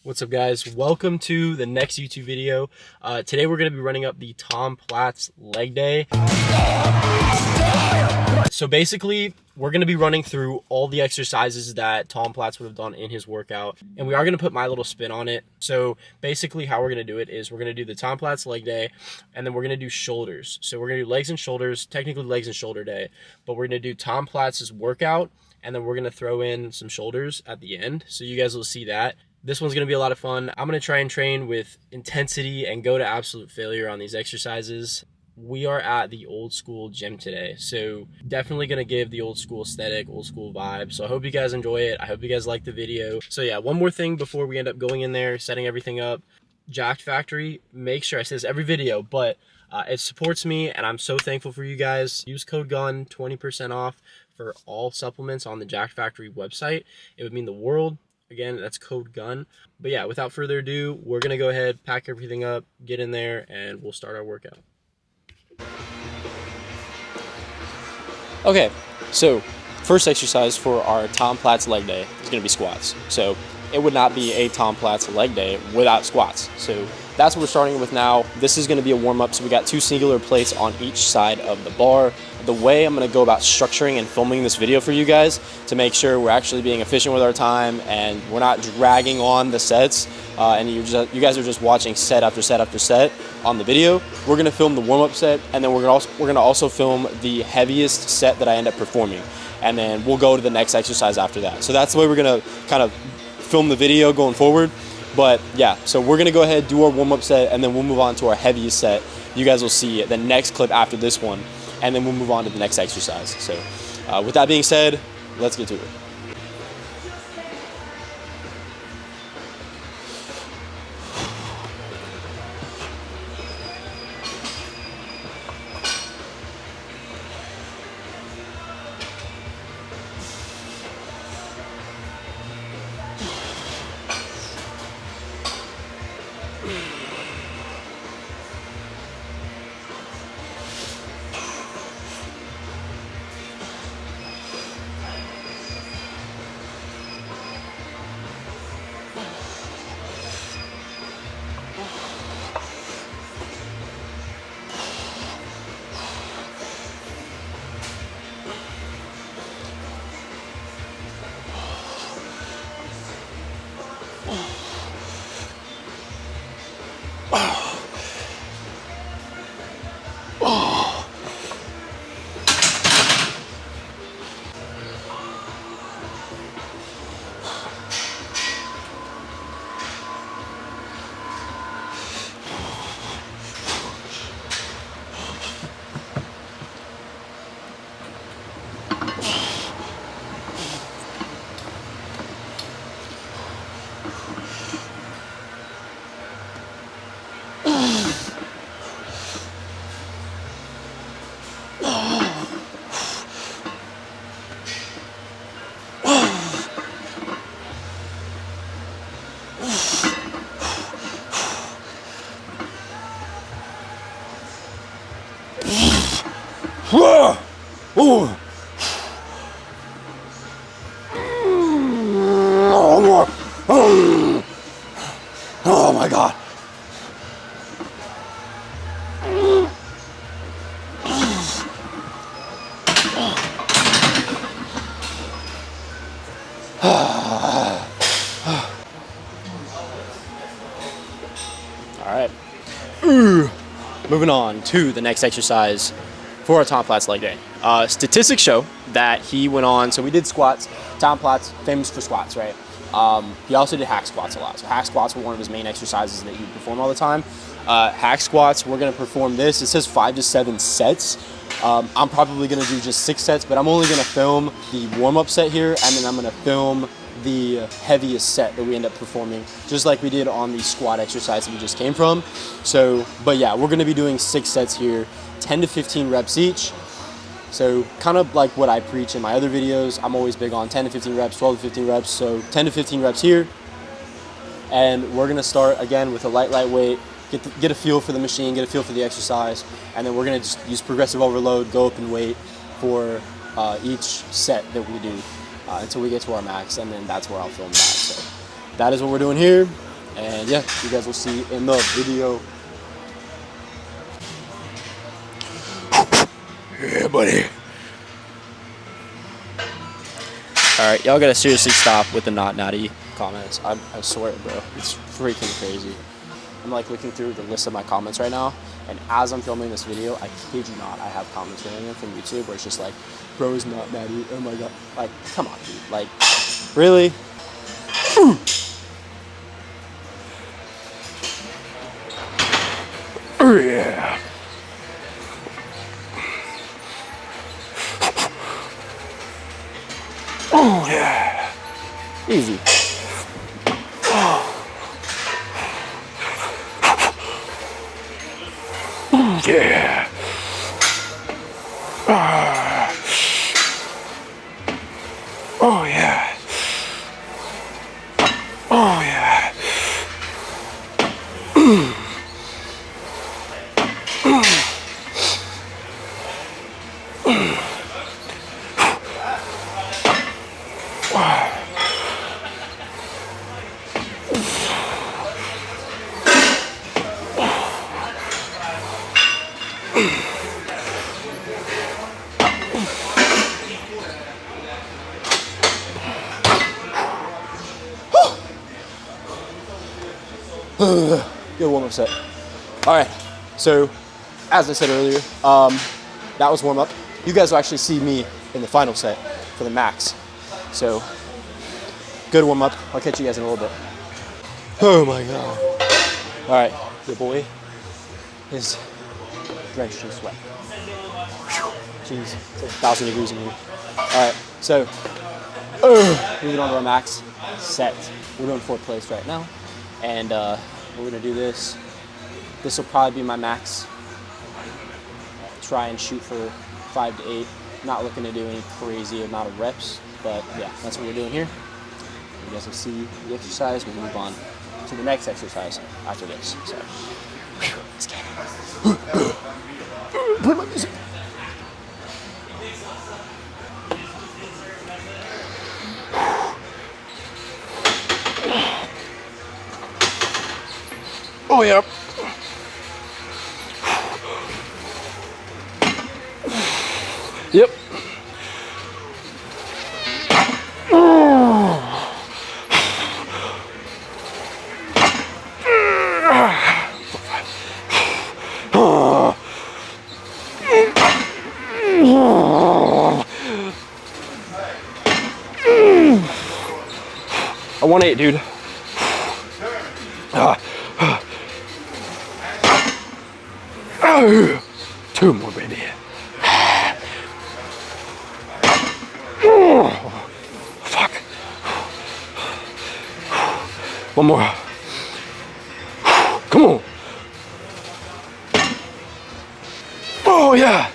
What's up, guys? Welcome to the next YouTube video. Today we're going to be running up the Platz leg day. So basically, we're going to be running through all the exercises that Platz would have done in his workout, and we are going to put my little spin on it. So basically how we're going to do it is we're going to do the Platz leg day, and then we're going to do shoulders. So we're going to do legs and shoulders, technically legs and shoulder day, but we're going to do Platz's workout, and then we're going to throw in some shoulders at the end. So you guys will see that. This one's going to be a lot of fun. I'm going to try and train with intensity and go to absolute failure on these exercises. We are at the old school gym today, so definitely going to give the old school aesthetic, old school vibe. So I hope you guys enjoy it. I hope you guys like the video. So yeah, one more thing before we end up going in there, setting everything up. Jacked Factory, make sure, I say this every video, but it supports me and I'm so thankful for you guys. Use code GUNN, 20% off for all supplements on the Jacked Factory website. It would mean the world. Again, that's code GUNN. But yeah, without further ado, we're going to go ahead, pack everything up, get in there, and we'll start our workout. Okay, so first exercise for our Platz leg day is going to be squats. So it would not be a Platz leg day without squats. So that's what we're starting with now. This is going to be a warm-up. So we got two singular plates on each side of the bar. The way I'm going to go about structuring and filming this video for you guys to make sure we're actually being efficient with our time and we're not dragging on the sets and you guys are just watching set after set after set on the video. We're going to film the warm-up set, and then we're going to also film the heaviest set that I end up performing, and then we'll go to the next exercise after that. So that's the way we're going to kind of film the video going forward. But yeah, so we're going to go ahead, do our warm-up set, and then we'll move on to our heaviest set. You guys will see the next clip after this one, and then we'll move on to the next exercise. So with that being said, let's get to it. Oh my God. All right. Moving on to the next exercise for our Platz leg day. Statistics show that he went on, so we did squats. Platz, famous for squats, right? He also did hack squats a lot. So hack squats were one of his main exercises that he would perform all the time. Hack squats, we're going to perform this. It says 5 to 7 sets. I'm probably going to do just 6 sets, but I'm only going to film the warm-up set here, and then I'm going to film the heaviest set that we end up performing, just like we did on the squat exercise that we just came from. So, but yeah, we're going to be doing 6 sets here, 10 to 15 reps each. So kind of like what I preach in my other videos, I'm always big on 10 to 15 reps, 12 to 15 reps. So 10 to 15 reps here. And we're gonna start again with a light weight, get a feel for the machine, get a feel for the exercise. And then we're gonna just use progressive overload, go up in weight for each set that we do until we get to our max. And then that's where I'll film that. So that is what we're doing here. And yeah, you guys will see in the video. Yeah, buddy. All right, y'all gotta seriously stop with the not natty comments. I swear, bro, it's freaking crazy. I'm like looking through the list of my comments right now, and as I'm filming this video, I kid you not, I have comments rolling in from YouTube where it's just like, bro is not natty, oh my god. Like, come on, dude. Like, really? Oh yeah. Oh yeah. Easy. Oh yeah. Oh yeah. Oh yeah. Good warm-up set. All right, so as I said earlier, that was warm-up. You guys will actually see me in the final set for the max. So good warm-up. I'll catch you guys in a little bit. Oh my god. All right, your boy is drenched in sweat. Jeez, it's like 1,000 degrees in here. All right, so moving on to our max set. We're doing 4th place right now, and we're gonna do this. This will probably be my max. Try and shoot for 5 to 8. Not looking to do any crazy amount of reps, but yeah, that's what we're doing here. You guys will see the exercise. We'll move on to the next exercise after this. So, let's get it. Play my music. Oh yeah. Yep. I want 8, dude. Two more, baby. Fuck. One more. Come on. Oh, yeah.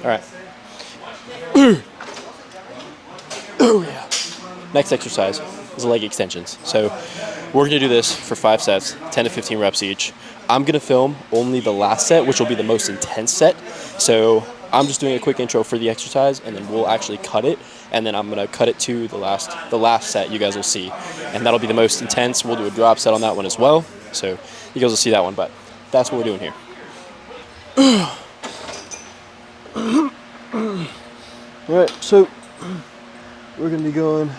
All right. Oh yeah. Next exercise is leg extensions. So we're gonna do this for 5 sets, 10 to 15 reps each. I'm gonna film only the last set, which will be the most intense set. So I'm just doing a quick intro for the exercise, and then we'll actually cut it, and then I'm gonna cut it to the last set you guys will see, and that'll be the most intense. We'll do a drop set on that one as well, so you guys will see that one. But that's what we're doing here. All right, so we're gonna be going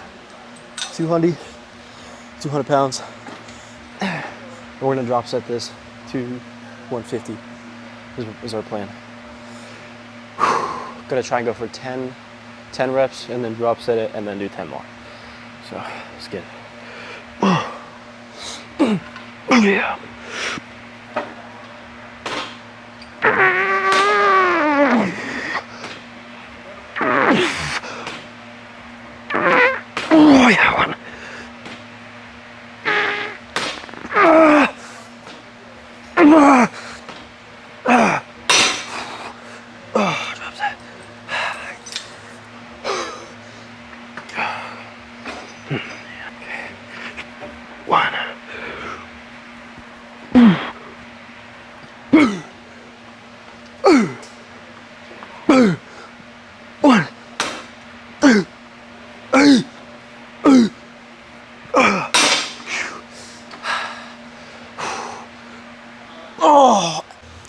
200 pounds. And we're gonna drop set this to 150 is our plan. Gonna try and go for 10 reps and then drop set it and then do 10 more. So let's get it. Yeah. Oh yeah, one. Drop that. Okay. 1,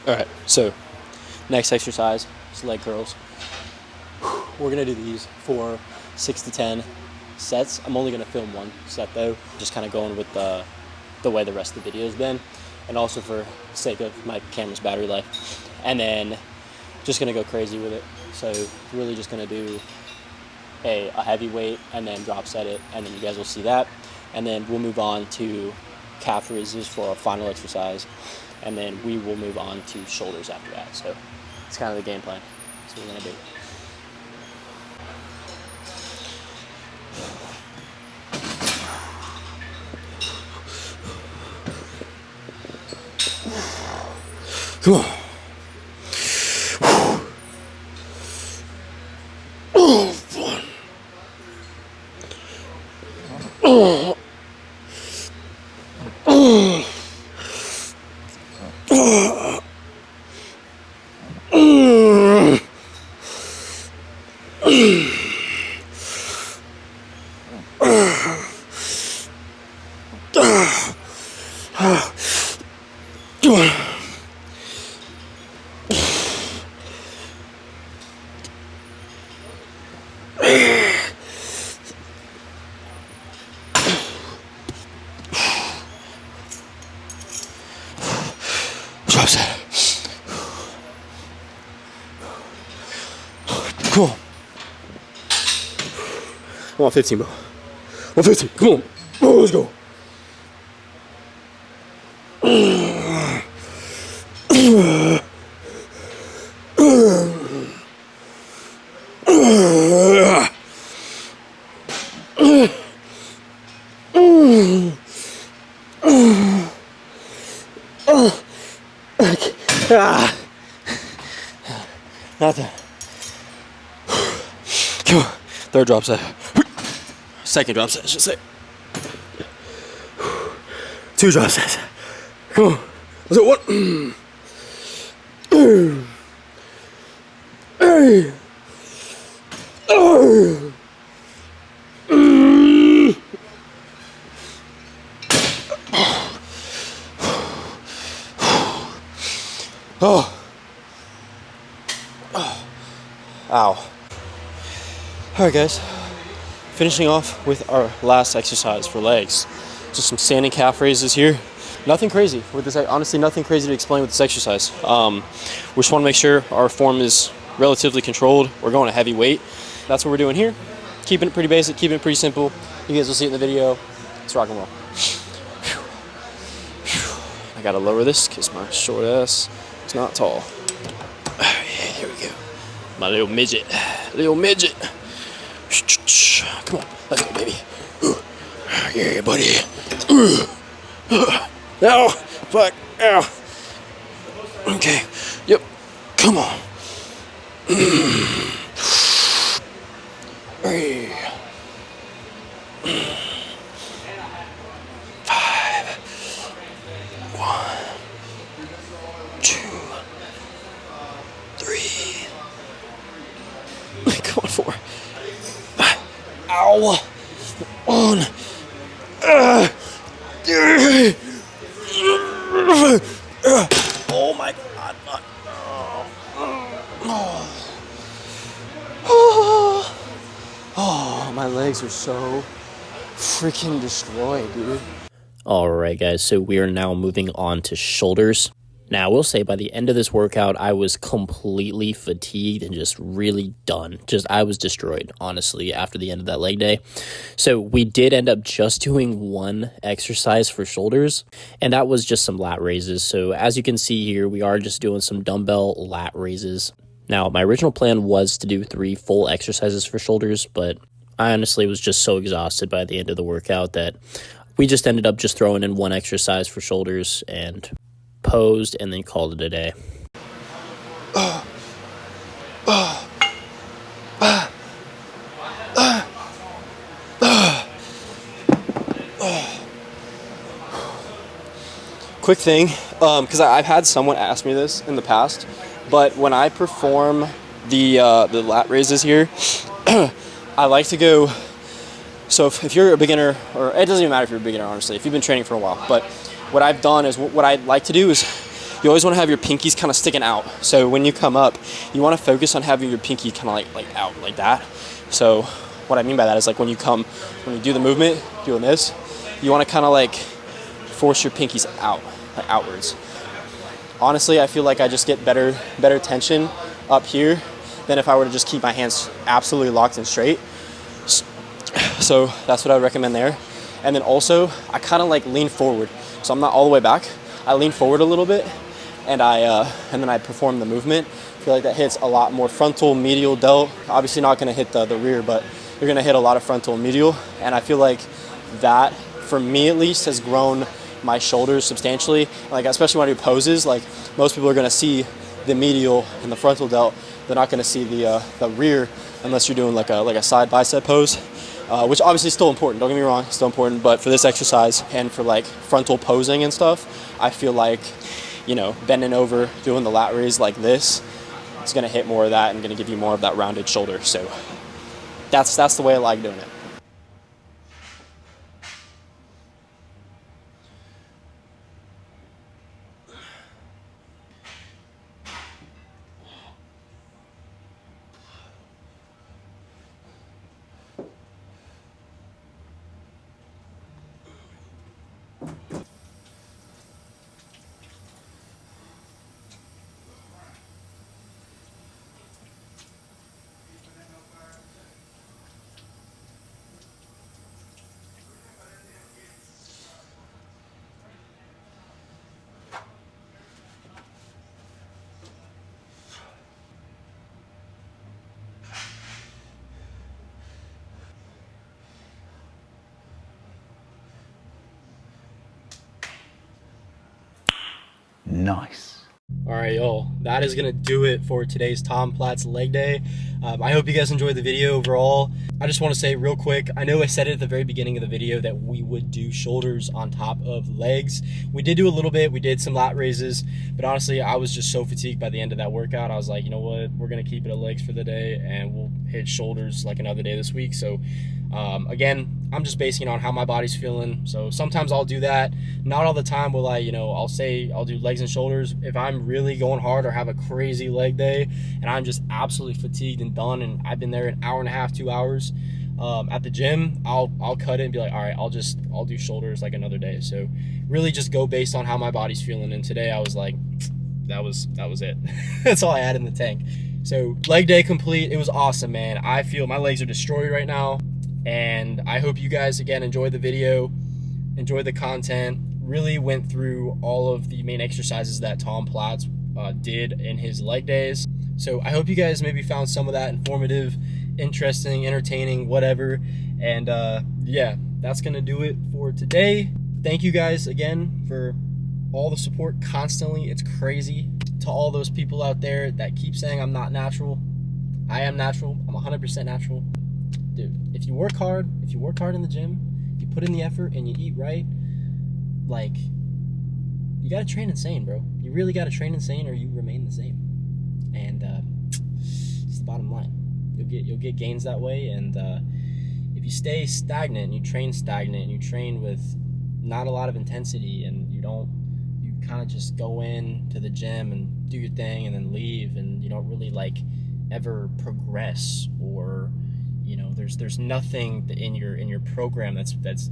All right, so next exercise is leg curls. We're gonna do these for 6 to 10 sets. I'm only gonna film one set though, just kind of going with the way the rest of the video's been, and also for sake of my camera's battery life. And then just gonna go crazy with it. So really just gonna do a heavy weight and then drop set it, and then you guys will see that. And then we'll move on to calf raises for our final exercise, and then we will move on to shoulders after that. So it's kind of the game plan. That's what we're gonna do. Come on. Oh, fun. Oh. Oh. Oh. Drop set. Come on. Come on, 15, bro. 115. Come on. Oh, let's go. Nothing. Come on. Third drop set. Second drop set, I should say. 2 drop sets. Come on. Let's go. 1. Oh. Ow. Alright guys, finishing off with our last exercise for legs. Just some standing calf raises here. Nothing crazy with this, honestly nothing crazy to explain with this exercise. We just want to make sure our form is relatively controlled. We're going a heavy weight. That's what we're doing here. Keeping it pretty basic, keeping it pretty simple. You guys will see it in the video. Let's rock and roll. I gotta lower this because my short ass is not tall. Yeah, here we go. My little midget. Little midget. Come on, let's go, baby. Yeah, buddy. Ow, fuck, ow. Okay, yep, come on. 3, 5, 1, 2, 3. Come on, 4. Ow. 1. Oh my god. Oh, my legs are so freaking destroyed, dude. Alright guys, so we are now moving on to shoulders. Now, I will say by the end of this workout, I was completely fatigued and just really done. I was destroyed, honestly, after the end of that leg day. So we did end up just doing one exercise for shoulders, and that was just some lat raises. So as you can see here, we are just doing some dumbbell lat raises. Now, my original plan was to do 3 full exercises for shoulders, but I honestly was just so exhausted by the end of the workout that we just ended up just throwing in one exercise for shoulders and posed and then called it a day. Quick thing, because I've had someone ask me this in the past, but when I perform the lat raises here, I like to go. So if you're a beginner, or it doesn't even matter if you're a beginner, honestly, if you've been training for a while, but what I've done is what I like to do is you always want to have your pinkies kind of sticking out. So when you come up, you want to focus on having your pinky kind of like out like that. So what I mean by that is like when you do the movement, doing this, you want to kind of like force your pinkies out, like outwards. Honestly, I feel like I just get better tension up here than if I were to just keep my hands absolutely locked and straight. So that's what I would recommend there. And then also, I kind of like lean forward. So I'm not all the way back. I lean forward a little bit, and then I perform the movement. I feel like that hits a lot more frontal, medial, delt. Obviously not gonna hit the rear, but you're gonna hit a lot of frontal and medial. And I feel like that, for me at least, has grown my shoulders substantially. Like, especially when I do poses, like most people are gonna see the medial and the frontal delt. They're not gonna see the rear unless you're doing like a side bicep pose, which obviously is still important. Don't get me wrong, it's still important. But for this exercise and for like frontal posing and stuff, I feel like, you know, bending over, doing the lat raise like this, it's gonna hit more of that and gonna give you more of that rounded shoulder. So that's the way I like doing it. Nice. All right, y'all, that is gonna do it for today's Tom Platz leg day. I hope you guys enjoyed the video overall. I just want to say real quick, I know I said it at the very beginning of the video that we would do shoulders on top of legs. We did do a little bit, we did some lat raises, but honestly, I was just so fatigued by the end of that workout. I was like, you know what, we're gonna keep it at legs for the day and we'll hit shoulders like another day this week. So again, I'm just basing it on how my body's feeling. So sometimes I'll do that. Not all the time will I, I'll say I'll do legs and shoulders. If I'm really going hard or have a crazy leg day and I'm just absolutely fatigued and done and I've been there an hour and a half, 2 hours at the gym, I'll cut it and be like, all right, I'll do shoulders like another day. So really just go based on how my body's feeling. And today I was like, that was it. That's all I had in the tank. So leg day complete. It was awesome, man. I feel my legs are destroyed right now. And I hope you guys, again, enjoyed the video, enjoyed the content, really went through all of the main exercises that Tom Platz did in his leg days. So I hope you guys maybe found some of that informative, interesting, entertaining, whatever. And yeah, that's going to do it for today. Thank you guys again for all the support constantly. It's crazy. To all those people out there that keep saying I'm not natural, I am natural. I'm 100% natural. Dude, if you work hard in the gym, if you put in the effort and you eat right, like, you gotta train insane, bro. You really gotta train insane or you remain the same. And it's the bottom line. You'll get gains that way. And if you stay stagnant, you train stagnant, and you train with not a lot of intensity, and you kind of just go in to the gym and do your thing and then leave, and you don't really like ever progress, or there's nothing in your program that's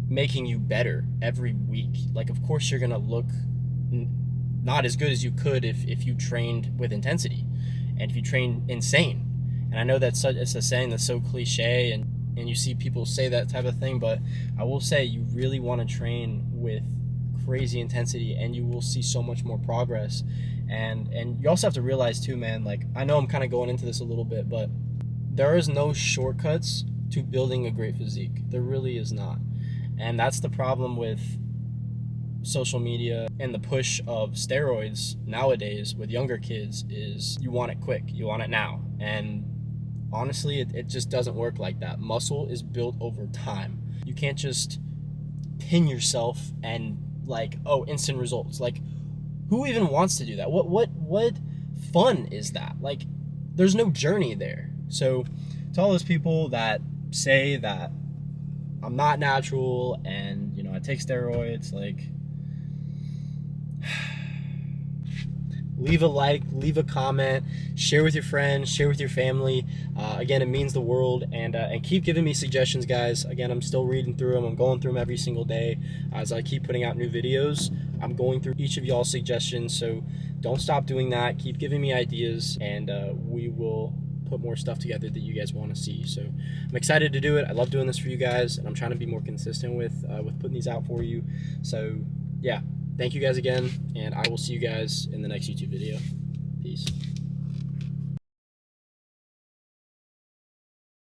making you better every week. Like, of course you're gonna look not as good as you could if you trained with intensity and if you train insane. And I know it's a saying that's so cliche, and you see people say that type of thing, but I will say you really want to train with crazy intensity and you will see so much more progress. And you also have to realize too, man, like, I know I'm kind of going into this a little bit, but there is no shortcuts to building a great physique. There really is not. And that's the problem with social media and the push of steroids nowadays with younger kids, is you want it quick, you want it now. And honestly, it just doesn't work like that. Muscle is built over time. You can't just pin yourself and like, oh, instant results. Like, who even wants to do that? What fun is that? Like, there's no journey there. So to all those people that say that I'm not natural and I take steroids, like, leave a like, leave a comment, share with your friends, share with your family. Again, it means the world, and keep giving me suggestions, guys. Again, I'm still reading through them. I'm going through them every single day as I keep putting out new videos. I'm going through each of y'all's suggestions, so don't stop doing that. Keep giving me ideas, and we will put more stuff together that you guys want to see. So I'm excited to do it. I love doing this for you guys, and I'm trying to be more consistent with putting these out for you. So yeah, thank you guys again, and I will see you guys in the next YouTube video. Peace.